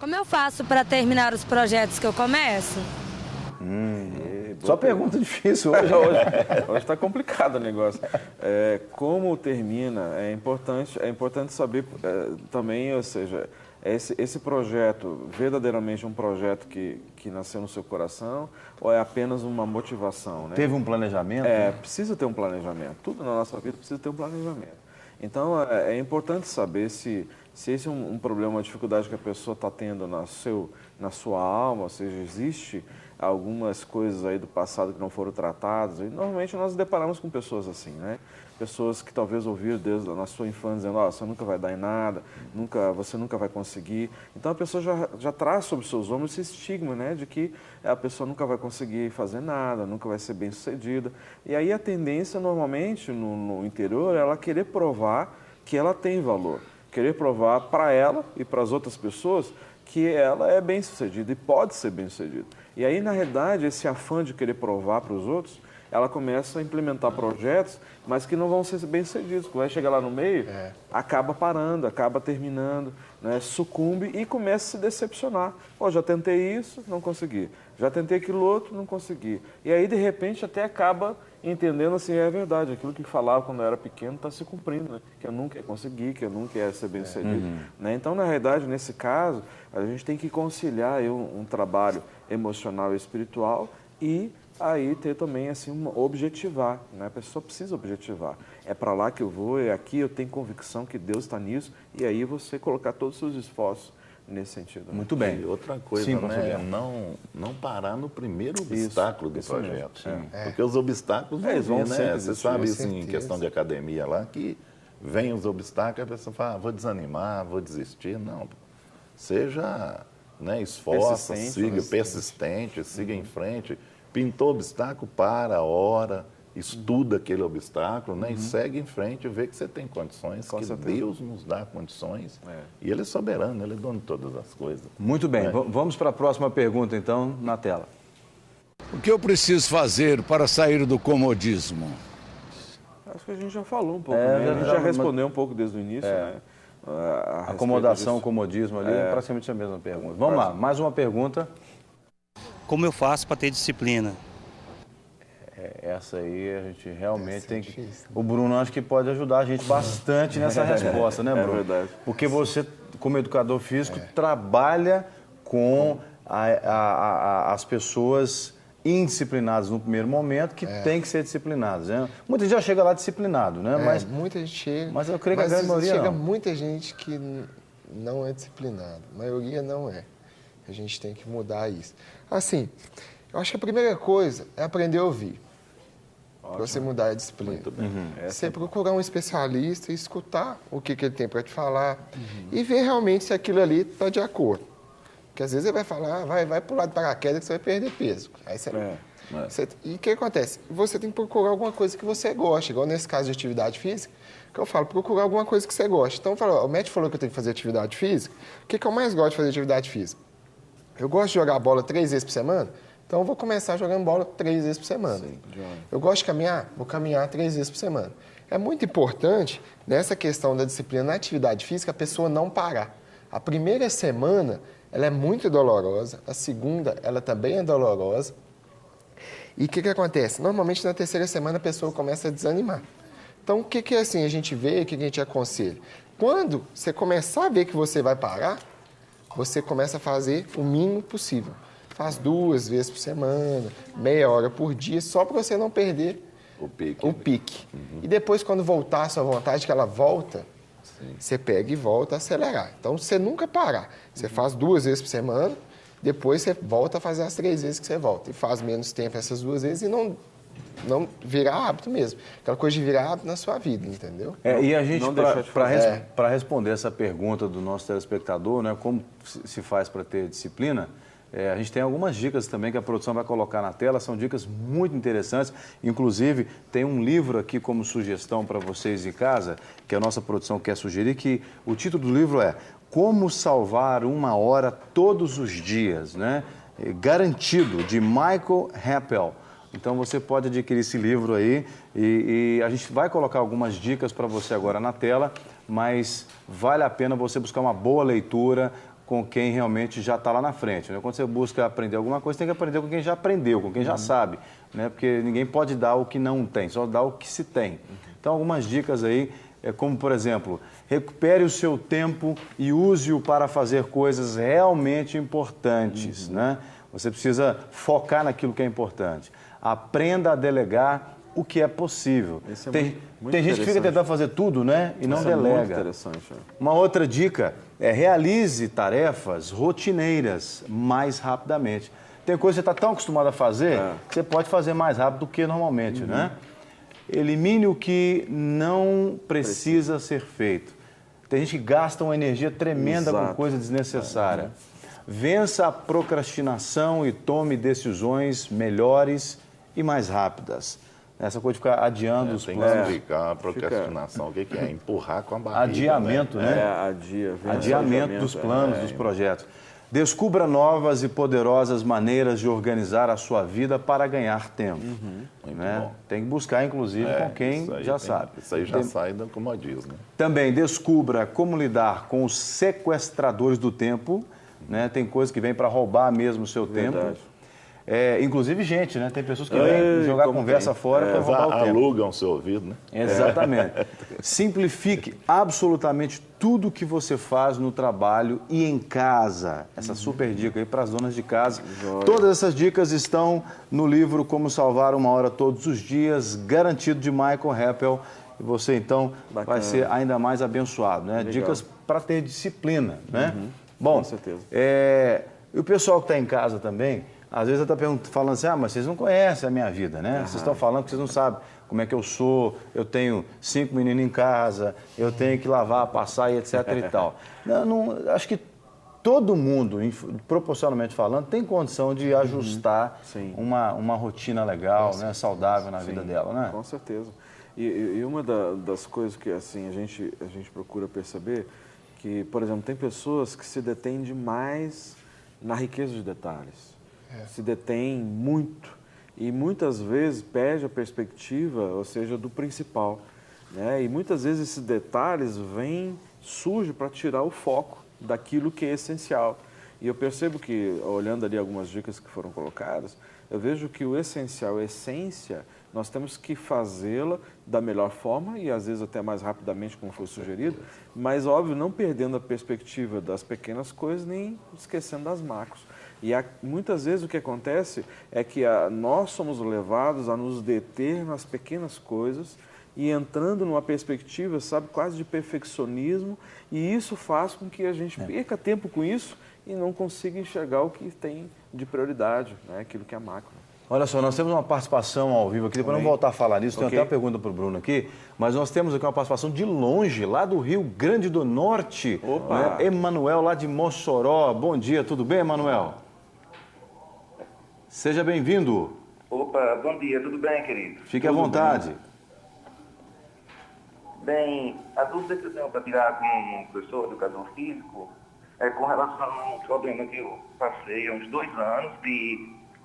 Como eu faço para terminar os projetos que eu começo? Só pergunta difícil hoje. Hoje está complicado o negócio. Como termina, é importante saber também, ou seja, esse projeto verdadeiramente um projeto que nasceu no seu coração ou é apenas uma motivação? Né? Teve um planejamento? Precisa ter um planejamento. Tudo na nossa vida precisa ter um planejamento. Então, é importante saber se esse é um problema, uma dificuldade que a pessoa está tendo na sua alma, ou seja, existe algumas coisas aí do passado que não foram tratadas. E normalmente nós nos deparamos com pessoas assim, né? Pessoas que talvez ouviram desde na sua infância dizendo, você nunca vai dar em nada, você nunca vai conseguir. Então a pessoa já traz sobre seus ombros esse estigma, né? De que a pessoa nunca vai conseguir fazer nada, nunca vai ser bem-sucedida. E aí a tendência normalmente no interior é ela querer provar que ela tem valor. Querer provar para ela e para as outras pessoas que ela é bem-sucedida e pode ser bem-sucedida. E aí, na realidade, esse afã de querer provar para os outros, ela começa a implementar projetos, mas que não vão ser bem-sucedidos. Quando vai chegar lá no meio, acaba parando, acaba terminando, né, sucumbe e começa a se decepcionar. Já tentei isso, não consegui. Já tentei aquilo outro, não consegui. E aí, de repente, até acaba entendendo assim, é verdade, aquilo que falava quando eu era pequeno está se cumprindo, né? Que eu nunca ia conseguir, que eu nunca ia ser bem-sucedido. Né? Então, na realidade, nesse caso, a gente tem que conciliar aí um trabalho emocional e espiritual e aí ter também assim objetivar, né? A pessoa precisa objetivar. É para lá que eu vou, é aqui, eu tenho convicção que Deus está nisso e aí você colocar todos os seus esforços nesse sentido. Né? Muito bem. E outra coisa, Sim, né? Não parar no primeiro obstáculo do projeto. Porque os obstáculos vão vir, né? Você sabe isso em questão de academia lá, que vem os obstáculos, a pessoa fala, vou desanimar, vou desistir. Não, seja, né, esforça, siga, persistente, siga em frente. Pintou obstáculo, ora, estuda aquele obstáculo, né? E segue em frente e vê que você tem condições, que Deus nos dá condições. E Ele é soberano, Ele é dono de todas as coisas. Muito bem, vamos para a próxima pergunta, então, na tela. O que eu preciso fazer para sair do comodismo? Acho que a gente já falou um pouco, né? A gente já respondeu um pouco desde o início, né? Acomodação, comodismo ali, é praticamente a mesma pergunta. Vamos lá, mais uma pergunta. Como eu faço para ter disciplina? Essa aí a gente realmente tem que... O Bruno acho que pode ajudar a gente bastante nessa resposta, né, Bruno? É verdade. Porque você, como educador físico, trabalha com as pessoas indisciplinadas no primeiro momento, que tem que ser disciplinadas, né? Muita gente já chega lá disciplinado, né? Mas muita gente chega. Mas eu creio que a grande maioria chega não. Muita gente que não é disciplinada. A maioria não é. A gente tem que mudar isso. Assim, eu acho que a primeira coisa é aprender a ouvir. Para você mudar a disciplina. Você procurar um especialista e escutar o que ele tem para te falar e ver realmente se aquilo ali está de acordo. Porque às vezes ele vai falar, vai pular de paraquedas que você vai perder peso. Aí e o que acontece? Você tem que procurar alguma coisa que você goste. Igual nesse caso de atividade física, que eu falo, procurar alguma coisa que você goste. Então, o médico falou que eu tenho que fazer atividade física. O que eu mais gosto de fazer atividade física? Eu gosto de jogar bola 3 vezes por semana, então eu vou começar jogando bola 3 vezes por semana. Eu gosto de caminhar, vou caminhar 3 vezes por semana. É muito importante, nessa questão da disciplina na atividade física, a pessoa não parar. A primeira semana, ela é muito dolorosa, a segunda, ela também é dolorosa. E o que acontece? Normalmente, na terceira semana, a pessoa começa a desanimar. Então, o que assim, a gente vê, o que a gente aconselha? Quando você começar a ver que você vai parar, você começa a fazer o mínimo possível. Faz 2 vezes por semana, meia hora por dia, só para você não perder o pique. E depois, quando voltar a sua vontade, que ela volta, você pega e volta a acelerar. Então, você nunca parar. Você faz 2 vezes por semana, depois você volta a fazer as 3 vezes que você volta. E faz menos tempo essas 2 vezes e não virar hábito mesmo. Aquela coisa de virar hábito na sua vida, entendeu? E a gente, para responder essa pergunta do nosso telespectador, né, como se faz para ter disciplina, a gente tem algumas dicas também que a produção vai colocar na tela, são dicas muito interessantes. Inclusive, tem um livro aqui como sugestão para vocês de casa, que a nossa produção quer sugerir, que o título do livro é Como Salvar 1 Hora Todos os Dias, né? Garantido, de Michael Rappel. Então você pode adquirir esse livro aí e a gente vai colocar algumas dicas para você agora na tela, mas vale a pena você buscar uma boa leitura, com quem realmente já está lá na frente, né? Quando você busca aprender alguma coisa, tem que aprender com quem já aprendeu, com quem já sabe, né? Porque ninguém pode dar o que não tem, só dá o que se tem. Então, algumas dicas aí, como por exemplo, recupere o seu tempo e use-o para fazer coisas realmente importantes, né? Você precisa focar naquilo que é importante. Aprenda a delegar o que é possível. Tem gente que fica tentando fazer tudo, né? E não delega. Muito interessante. Uma outra dica é realize tarefas rotineiras mais rapidamente. Tem coisa que você está tão acostumado a fazer que você pode fazer mais rápido do que normalmente, né? Elimine o que não precisa ser feito. Tem gente que gasta uma energia tremenda com coisa desnecessária. Vença a procrastinação e tome decisões melhores e mais rápidas. Essa coisa de ficar adiando os planos. Tem que explicar a procrastinação, o que é? Empurrar com a barriga. Adiamento, né? Adiamento dos planos, dos projetos. Descubra novas e poderosas maneiras de organizar a sua vida para ganhar tempo. Né? Tem que buscar, inclusive, com quem já sabe. Isso aí já sai do comodismo. Né? Também descubra como lidar com os sequestradores do tempo. Né? Tem coisas que vêm para roubar mesmo o seu tempo. Inclusive gente, né? Tem pessoas que vêm jogar conversa fora para roubar o tempo. Alugam o seu ouvido, né? Exatamente. Simplifique absolutamente tudo que você faz no trabalho e em casa. Essa super dica aí para as donas de casa. Todas essas dicas estão no livro Como Salvar uma Hora Todos os Dias, garantido de Michael Heppel. E você, então, vai ser ainda mais abençoado, né? Dicas para ter disciplina, né? Bom, com certeza. E o pessoal que está em casa também, às vezes está falando assim, mas vocês não conhecem a minha vida, né? Vocês estão falando que vocês não sabem como é que eu sou, eu tenho 5 meninos em casa, eu tenho que lavar, passar e etc e tal. Acho que todo mundo, proporcionalmente falando, tem condição de ajustar uma rotina legal, né? Saudável na vida dela, né? Com certeza. E uma das coisas que assim, a gente procura perceber, que, por exemplo, tem pessoas que se detêm demais na riqueza de detalhes. Se detém muito e muitas vezes perde a perspectiva, ou seja, do principal, né? E muitas vezes esses detalhes surgem para tirar o foco daquilo que é essencial. E eu percebo que, olhando ali algumas dicas que foram colocadas, eu vejo que o essencial, a essência, nós temos que fazê-la da melhor forma e às vezes até mais rapidamente, como foi sugerido, mas, óbvio, não perdendo a perspectiva das pequenas coisas nem esquecendo das macros. E muitas vezes o que acontece é que nós somos levados a nos deter nas pequenas coisas e entrando numa perspectiva, sabe, quase de perfeccionismo, e isso faz com que a gente perca tempo com isso e não consiga enxergar o que tem de prioridade, né, aquilo que é macro. Olha só, nós temos uma participação ao vivo aqui, depois não voltar a falar nisso, tem até uma pergunta para o Bruno aqui, mas nós temos aqui uma participação de longe, lá do Rio Grande do Norte, né? Emanuel, lá de Mossoró. Bom dia, tudo bem, Emanuel? Seja bem-vindo. Opa, bom dia, tudo bem, querido? Fique à vontade. Bem, a dúvida que eu tenho para tirar com um professor, educador físico, é com relação a um problema que eu passei há uns 2 anos,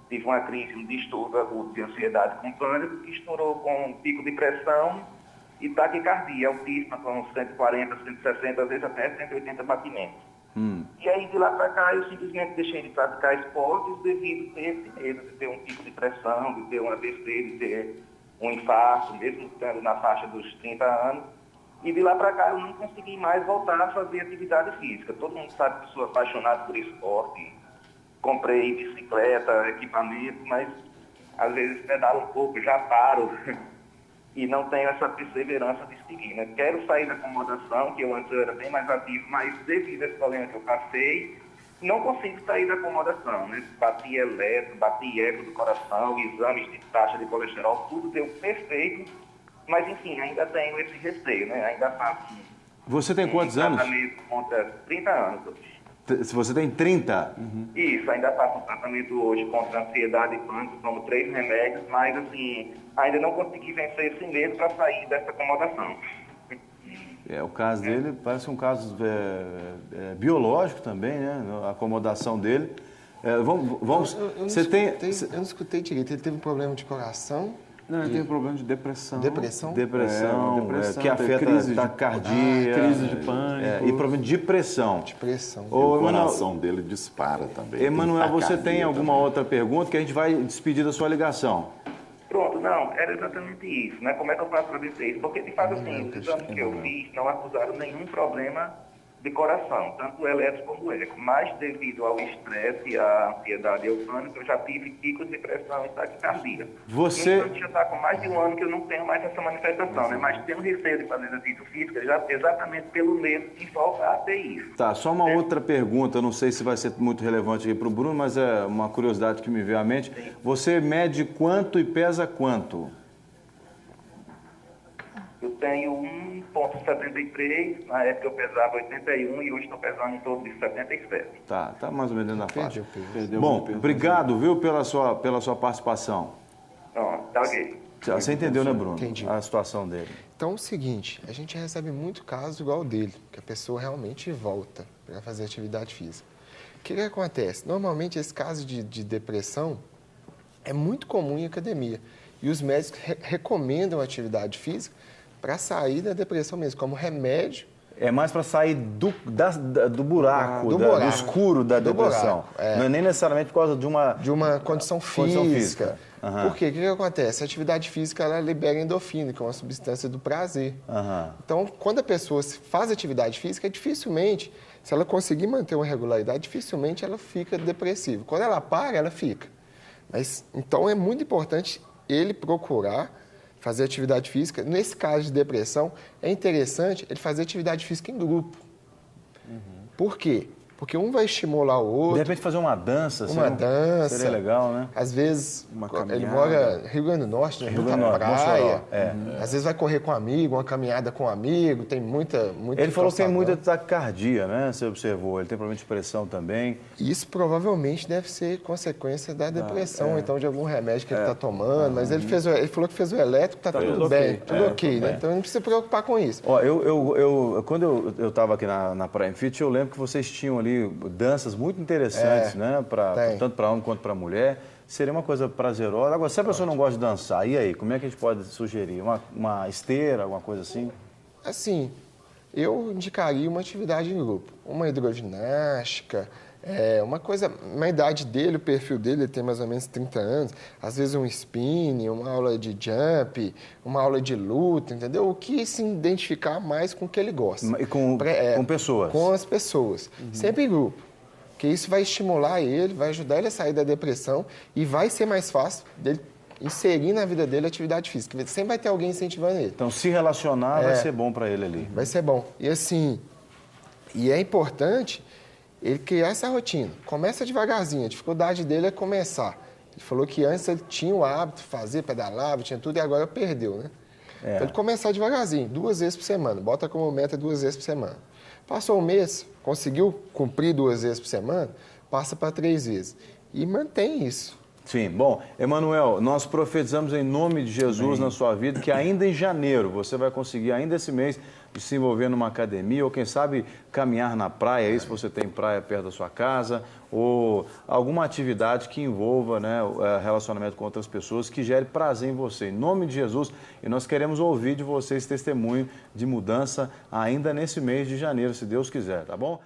tive uma crise, um distúrbio agudo de ansiedade com pânico, que estourou com um pico de pressão e taquicardia altíssima, com 140, 160, às vezes até 180 batimentos. E aí, de lá para cá, eu simplesmente deixei de praticar esportes devido a ter esse medo de ter um pico de pressão, de ter um AVC, de ter um infarto, mesmo estando na faixa dos 30 anos. E de lá para cá, eu não consegui mais voltar a fazer atividade física. Todo mundo sabe que sou apaixonado por esporte. Comprei bicicleta, equipamento, mas às vezes pedalo um pouco, já paro. E não tenho essa perseverança de seguir, né? Quero sair da acomodação, que eu antes era bem mais ativo, mas devido a esse problema que eu passei, não consigo sair da acomodação, né? Bati eletro, bati eco do coração, exames de taxa de colesterol, tudo deu perfeito, mas enfim, ainda tenho esse receio, né? Ainda faço Você tem quantos anos? Tratamento contra 30 anos. Se você tem 30? Isso, ainda faço um tratamento hoje contra ansiedade e pânico, tomo 3 remédios, mas assim, ainda não consegui vencer esse medo para sair dessa acomodação. O caso dele parece um caso biológico também, né? A acomodação dele. Vamos. Eu não escutei direito. Ele teve um problema de coração? Não, ele tem problema de depressão. Depressão? Depressão, que afeta crise a taquicardia. Crise de pânico. E problema de depressão. Depressão. O coração dele dispara também. Emanuel, você tem alguma outra pergunta que a gente vai despedir da sua ligação? Pronto, não, era exatamente isso, né? Como é que eu faço para vencer isso? Porque, de fato, assim, os exames que eu fiz não acusaram nenhum problema de coração, tanto o elétrico como o eco. Mas, devido ao estresse, à ansiedade e ao pânico, eu já tive picos de pressão e taquicardia. Você... Então, já está com mais de um ano que eu não tenho mais essa manifestação, né? Mas tenho receio de fazer exercício físico exatamente pelo medo de voltar a ter isso. Tá, só uma outra pergunta, não sei se vai ser muito relevante aqui para o Bruno, mas é uma curiosidade que me veio à mente. Sim. Você mede quanto e pesa quanto? Eu tenho 1,73, na época eu pesava 81 e hoje estou pesando em torno de 77. Tá mais ou menos dentro da faixa. Bom, obrigado, viu, pela sua participação. Tá ok. Você entendeu, né, Bruno? Entendi. A situação dele. Então é o seguinte, a gente recebe muito caso igual dele, que a pessoa realmente volta para fazer atividade física. O que acontece? Normalmente esse caso de depressão é muito comum em academia e os médicos recomendam atividade física para sair da depressão mesmo, como remédio. É mais para sair do buraco, do escuro da depressão. Buraco, Não é nem necessariamente por causa de uma condição física. Uhum. Por quê? O que acontece? A atividade física ela libera endorfina, que é uma substância do prazer. Uhum. Então, quando a pessoa faz atividade física, dificilmente, se ela conseguir manter uma regularidade, dificilmente ela fica depressiva. Quando ela para, ela fica. Mas, então, é muito importante ele procurar fazer atividade física. Nesse caso de depressão, é interessante ele fazer atividade física em grupo. Por quê? Porque um vai estimular o outro. De repente fazer uma dança. Seria legal, né? Às vezes, ele mora no Rio Grande do Norte, no Rio da Praia. Às vezes vai correr com um amigo, uma caminhada com um amigo, tem muita Ele falou que tem muita taquicardia, né? Você observou. Ele tem problema de pressão também. Isso provavelmente deve ser consequência da depressão, então de algum remédio que ele está tomando. Mas ele falou que fez o elétrico, está tudo bem, tudo ok, né? Então não precisa se preocupar com isso. Ó, quando eu estava aqui na Prime Fit, eu lembro que vocês tinham ali danças muito interessantes, né? Tanto para homem quanto para mulher. Seria uma coisa prazerosa. Agora, se a pessoa não gosta de dançar, e aí? Como é que a gente pode sugerir? Uma esteira, alguma coisa assim? Assim, eu indicaria uma atividade em grupo. Uma hidroginástica, uma coisa... Na idade dele, o perfil dele, ele tem mais ou menos 30 anos. Às vezes um spinning, uma aula de jump, uma aula de luta, entendeu? O que se identificar mais com o que ele gosta. E com pessoas? Com as pessoas. Sempre em grupo. Porque isso vai estimular ele, vai ajudar ele a sair da depressão e vai ser mais fácil dele inserir na vida dele a atividade física. Sempre vai ter alguém incentivando ele. Então, se relacionar vai ser bom para ele ali. Vai ser bom. E assim, é importante ele criar essa rotina. Começa devagarzinho, a dificuldade dele é começar. Ele falou que antes ele tinha o hábito de fazer, pedalava, tinha tudo, e agora perdeu, né? Então ele começar devagarzinho, 2 vezes por semana. Bota como meta 2 vezes por semana. Passou um mês, conseguiu cumprir 2 vezes por semana, passa para 3 vezes. E mantém isso. Sim, bom, Emanuel, nós profetizamos em nome de Jesus na sua vida que ainda em janeiro você vai conseguir, ainda esse mês, se envolver numa academia ou quem sabe caminhar na praia, aí se você tem praia perto da sua casa, ou alguma atividade que envolva, né, relacionamento com outras pessoas, que gere prazer em você. Em nome de Jesus, e nós queremos ouvir de vocês testemunho de mudança ainda nesse mês de janeiro, se Deus quiser, tá bom?